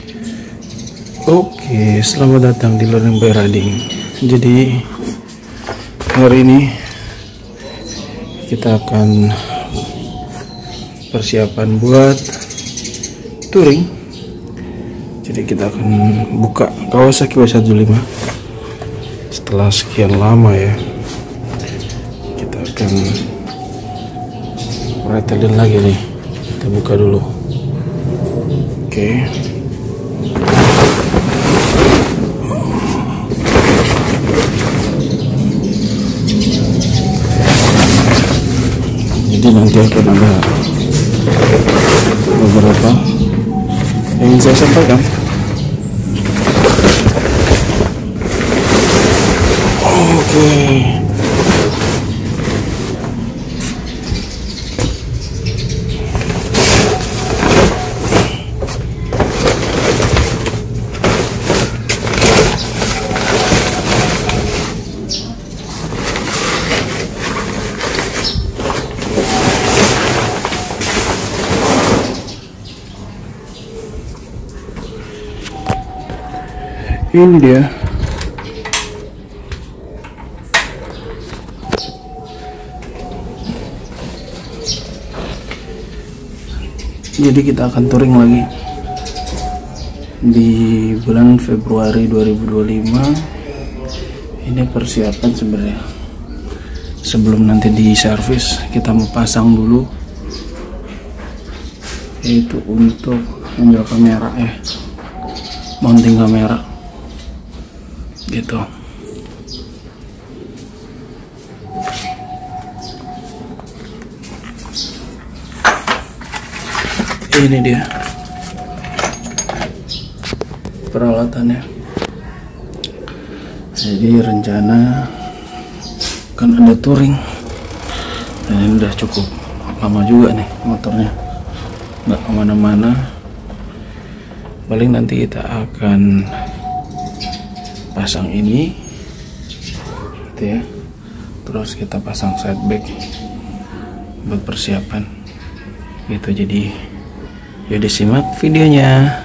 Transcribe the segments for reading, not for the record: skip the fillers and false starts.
Oke, selamat datang di Learning by Riding. Jadi hari ini kita akan persiapan buat touring. Jadi kita akan buka Kawasaki W15 setelah sekian lama ya. Kita akan retelin lagi nih. Kita buka dulu. Oke. Jadi nanti akan ada beberapa yang ingin saya sampaikan. Oke. Ini dia. Jadi kita akan touring lagi di bulan Februari 2025. Ini persiapan sebenarnya. Sebelum nanti di servis, kita mau pasang dulu, yaitu untuk handle kamera ya, mounting kamera gitu. Ini dia peralatannya. Jadi rencana kan ada touring, dan ini udah cukup lama juga nih motornya, nggak kemana-mana. Paling nanti kita akan pasang ini gitu ya, terus kita pasang side bag buat persiapan gitu. Jadi yuk disimak videonya.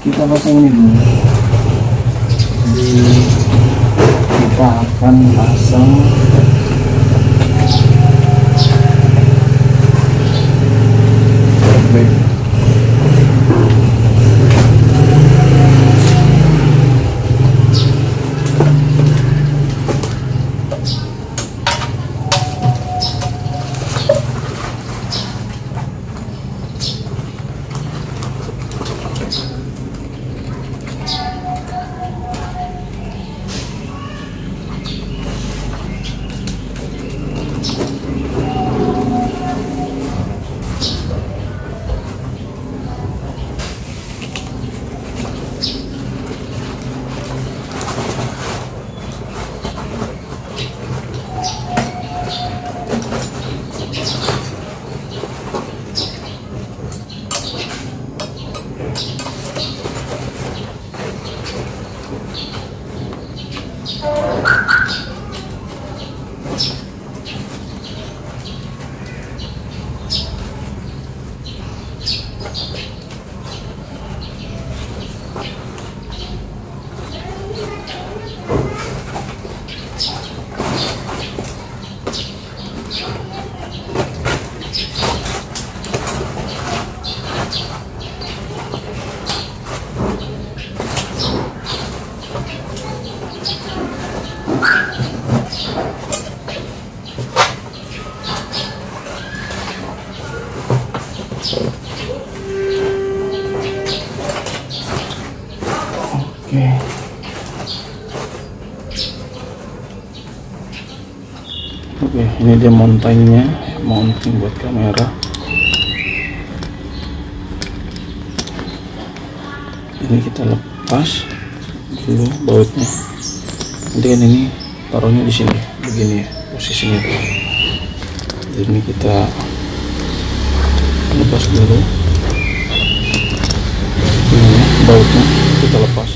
Kita pasang ini dulu. Jadi kita akan pasang side bag. Oke, ini dia mountingnya, mounting buat kamera. Ini kita lepas dulu bautnya. Nanti kan ini taruhnya di sini, begini ya posisinya. Jadi ini kita lepas dulu. Ini ya, bautnya kita lepas.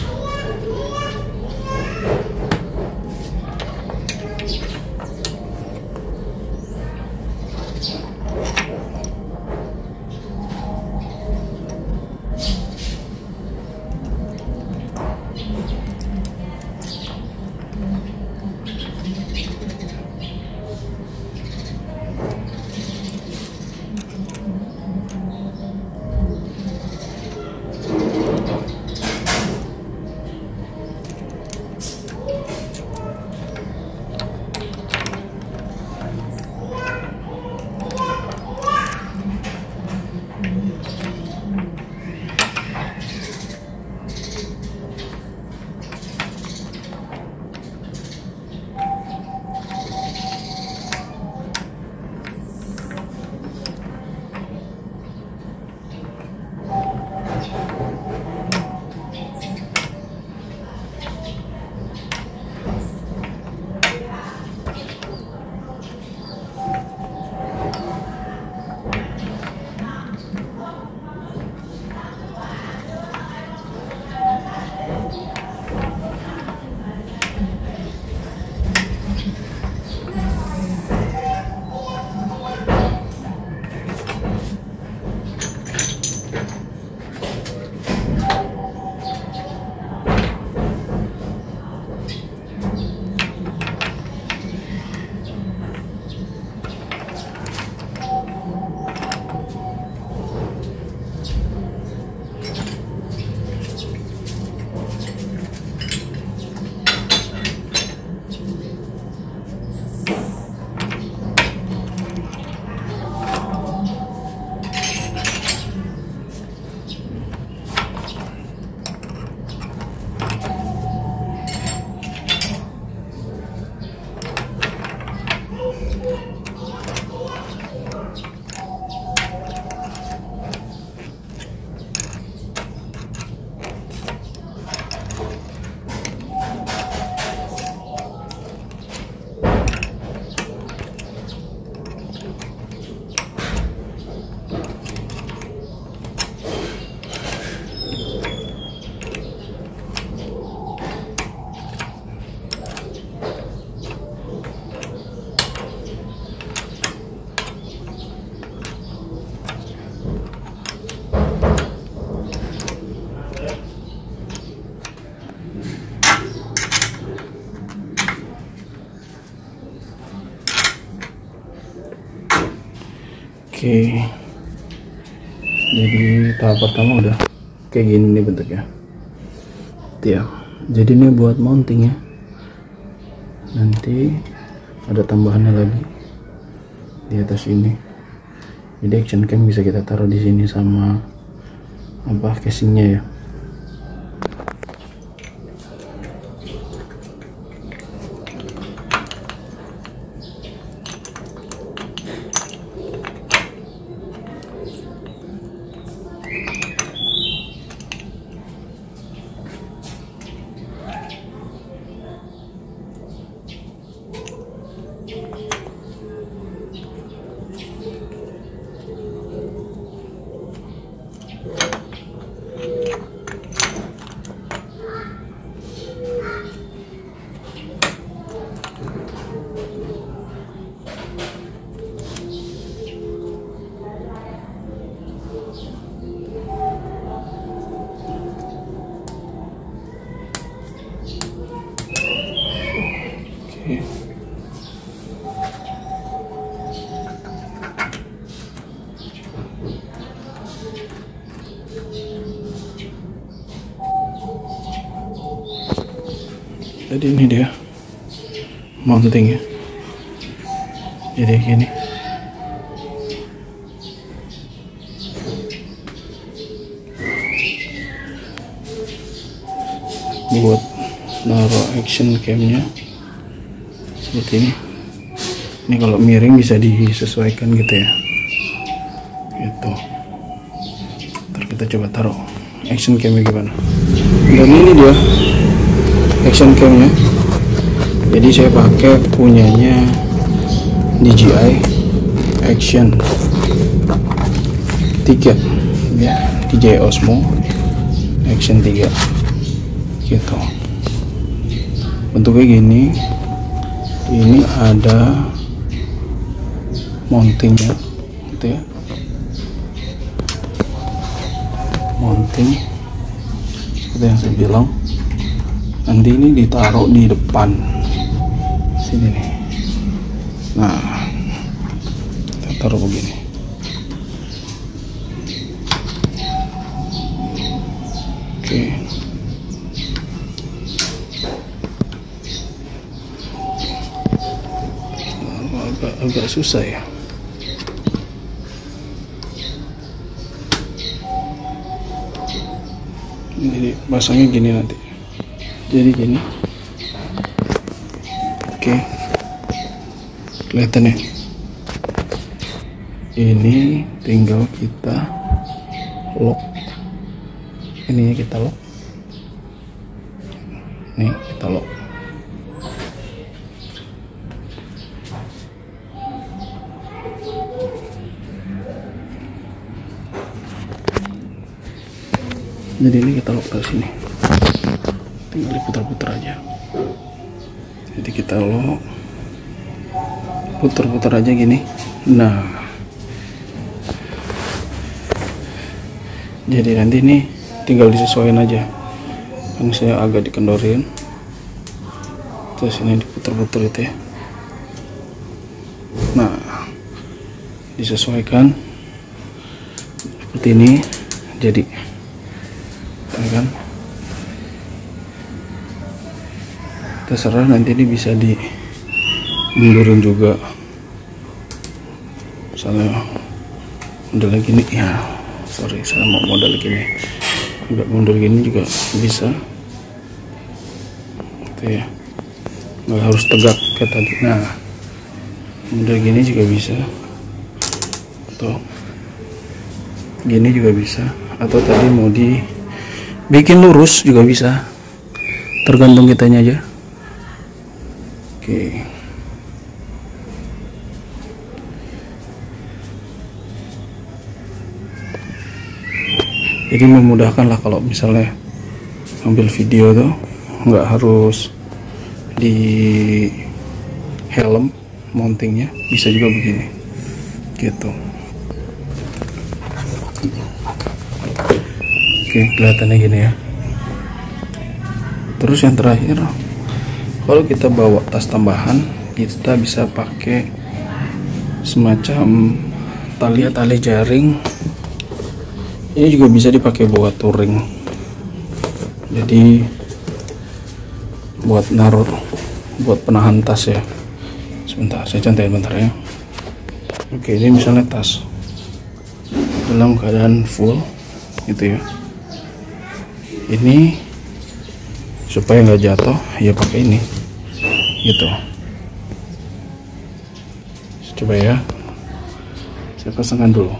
Oke, jadi tahap pertama udah kayak gini nih bentuknya ya. Jadi ini buat mounting ya, nanti ada tambahannya lagi di atas ini. Jadi action cam bisa kita taruh di sini sama apa casingnya ya. Jadi ini dia mounting ya. Jadi gini. Buat naruh action camnya seperti ini. Ini kalau miring bisa disesuaikan gitu ya. Gitu. Ntar kita coba taruh action camnya gimana. Dan ini dia action camnya. Jadi saya pakai punyanya DJI Action 3 ya, DJI Osmo Action 3 gitu. Bentuknya gini. Ini ada mountingnya gitu ya, mounting seperti yang saya bilang. Nanti ini ditaruh di depan sini nih. Nah, kita taruh begini. Oke. Agak susah ya. Jadi pasangnya gini nanti. Jadi gini. Oke. Kelihatan ya. Ini tinggal kita lock. Ininya kita lock. Nih kita lock. Jadi ini kita lock ke sini. Tinggal diputar-putar aja. Jadi kita lock, putar-putar aja gini. Nah, jadi nanti ini tinggal disesuaikan aja. Kan saya agak dikendorin, terus ini diputar-putar itu ya. Nah, disesuaikan seperti ini. Jadi kan terserah, nanti ini bisa dimundurin juga, misalnya model gini ya. Sorry, saya mau model gini, agak mundur gini juga bisa gitu ya, nggak harus tegak kayak tadi. Nah, model gini juga bisa, atau gini juga bisa, atau tadi mau dibikin lurus juga bisa, tergantung kitanya aja. Oke. Jadi memudahkan lah kalau misalnya ambil video tuh nggak harus di helm mountingnya, bisa juga begini gitu. Oke, kelihatannya gini ya. Terus yang terakhir, kalau kita bawa tas tambahan, kita bisa pakai semacam tali jaring. Ini juga bisa dipakai buat touring, jadi buat naruh, buat penahan tas ya. Sebentar, saya contohin bentar ya. Oke, ini misalnya tas dalam keadaan full gitu ya. Ini supaya nggak jatuh ya pakai ini gitu. Coba ya, saya pasangkan dulu.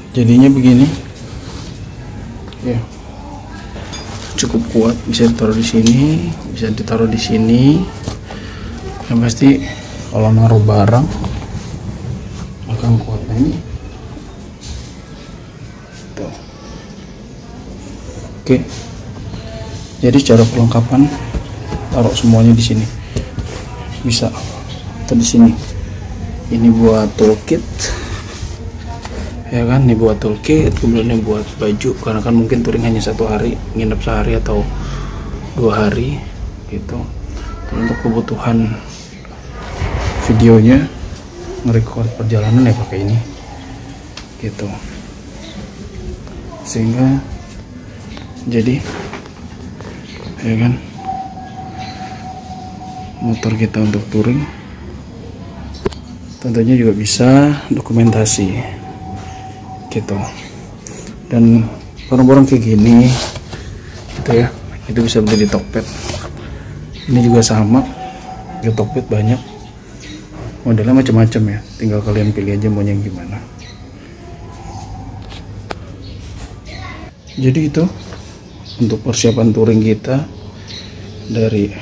Jadinya begini ya, cukup kuat, bisa ditaruh di sini, bisa ditaruh di sini. Yang pasti kalau naruh barang akan kuat. Nah, ini tuh. Oke, jadi cara perlengkapan taruh semuanya di sini bisa, atau di sini. Ini buat toolkit ya kan, ini buat toolkit, kemudian ini buat baju, karena kan mungkin touring hanya 1 hari, nginep sehari atau 2 hari gitu. Dan untuk kebutuhan videonya, nge-record perjalanan ya pakai ini gitu, sehingga jadi ya kan motor kita untuk touring tentunya juga bisa dokumentasi gitu. Dan barang-barang kayak gini gitu ya, itu bisa beli di Tokped. Ini juga sama, di Tokped banyak modelnya macam-macam ya, tinggal kalian pilih aja mau yang gimana. Jadi itu untuk persiapan touring kita, dari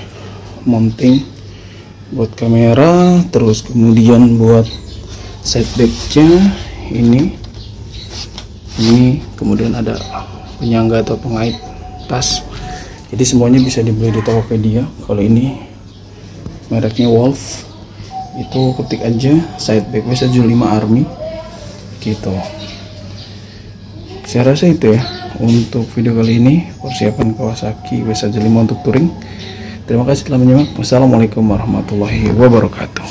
mounting buat kamera, terus kemudian buat side backnya ini kemudian ada penyangga atau pengait tas. Jadi semuanya bisa dibeli di Tokopedia. Kalau ini mereknya Wolf, itu ketik aja side back WS75 Army gitu. Saya rasa itu ya untuk video kali ini, persiapan Kawasaki WS75 untuk touring. Terima kasih telah menyimak. Wassalamualaikum warahmatullahi wabarakatuh.